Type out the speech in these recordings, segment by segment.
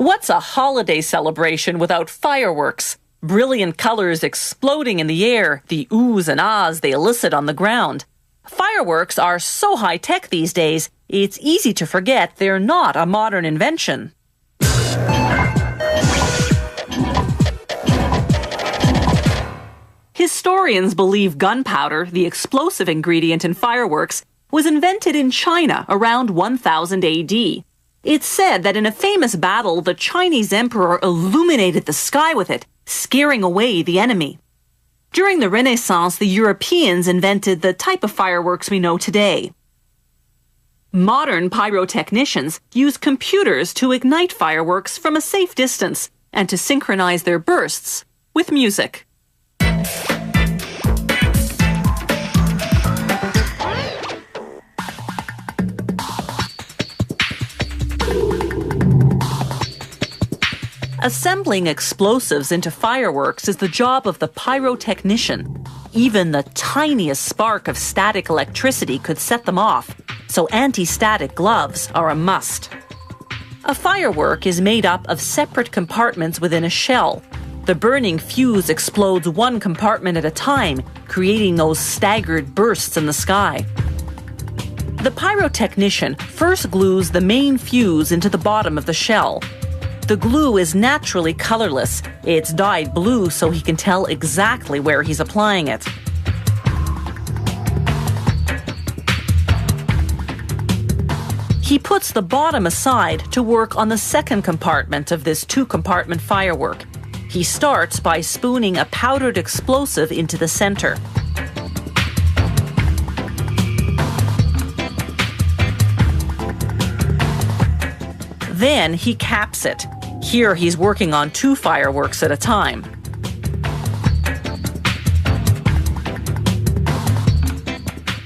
What's a holiday celebration without fireworks? Brilliant colors exploding in the air, the oohs and ahs they elicit on the ground. Fireworks are so high-tech these days, it's easy to forget they're not a modern invention. Historians believe gunpowder, the explosive ingredient in fireworks, was invented in China around 1000 AD. It's said that in a famous battle, the Chinese emperor illuminated the sky with it, scaring away the enemy. During the Renaissance, the Europeans invented the type of fireworks we know today. Modern pyrotechnicians use computers to ignite fireworks from a safe distance and to synchronize their bursts with music. Assembling explosives into fireworks is the job of the pyrotechnician. Even the tiniest spark of static electricity could set them off, so anti-static gloves are a must. A firework is made up of separate compartments within a shell. The burning fuse explodes one compartment at a time, creating those staggered bursts in the sky. The pyrotechnician first glues the main fuse into the bottom of the shell. The glue is naturally colorless. It's dyed blue so he can tell exactly where he's applying it. He puts the bottom aside to work on the second compartment of this two-compartment firework. He starts by spooning a powdered explosive into the center. Then he caps it. Here he's working on two fireworks at a time.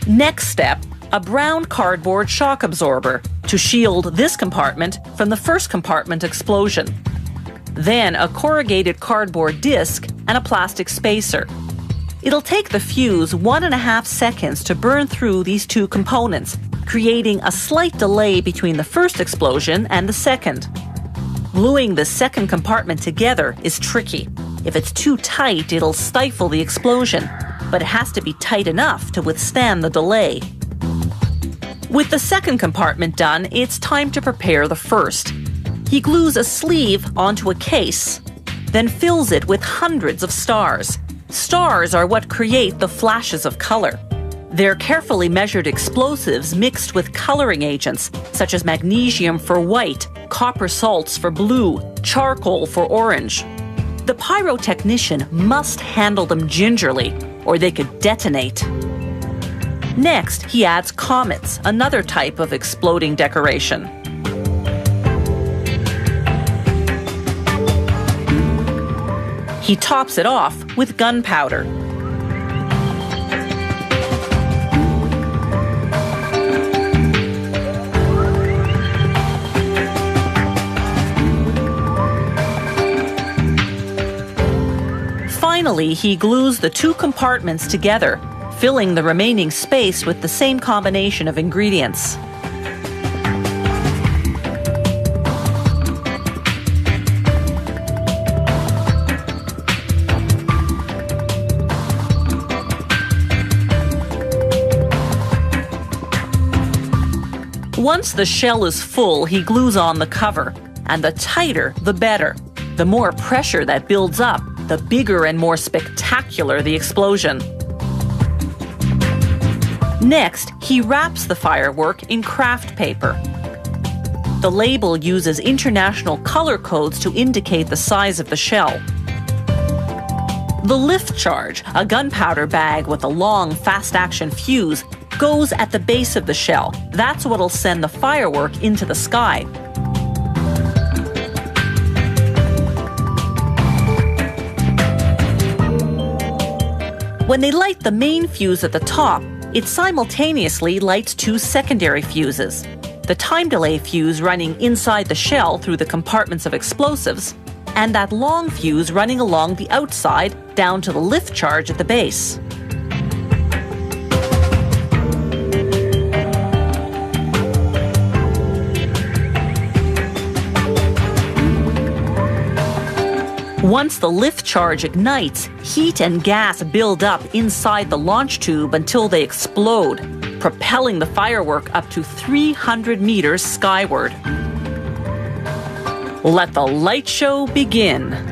Next step, a brown cardboard shock absorber to shield this compartment from the first compartment explosion. Then a corrugated cardboard disc and a plastic spacer. It'll take the fuse 1.5 seconds to burn through these two components, creating a slight delay between the first explosion and the second. Gluing the second compartment together is tricky. If it's too tight, it'll stifle the explosion, but it has to be tight enough to withstand the delay. With the second compartment done, it's time to prepare the first. He glues a sleeve onto a case, then fills it with hundreds of stars. Stars are what create the flashes of color. They're carefully measured explosives mixed with coloring agents, such as magnesium for white, copper salts for blue, charcoal for orange. The pyrotechnician must handle them gingerly, or they could detonate. Next, he adds comets, another type of exploding decoration. He tops it off with gunpowder. Finally, he glues the two compartments together, filling the remaining space with the same combination of ingredients. Once the shell is full, he glues on the cover, and the tighter, the better. The more pressure that builds up, the bigger and more spectacular the explosion. Next, he wraps the firework in craft paper. The label uses international color codes to indicate the size of the shell. The lift charge, a gunpowder bag with a long, fast-action fuse, goes at the base of the shell. That's what'll send the firework into the sky. When they light the main fuse at the top, it simultaneously lights two secondary fuses. The time delay fuse running inside the shell through the compartments of explosives, and that long fuse running along the outside down to the lift charge at the base. Once the lift charge ignites, heat and gas build up inside the launch tube until they explode, propelling the firework up to 300 meters skyward. Let the light show begin.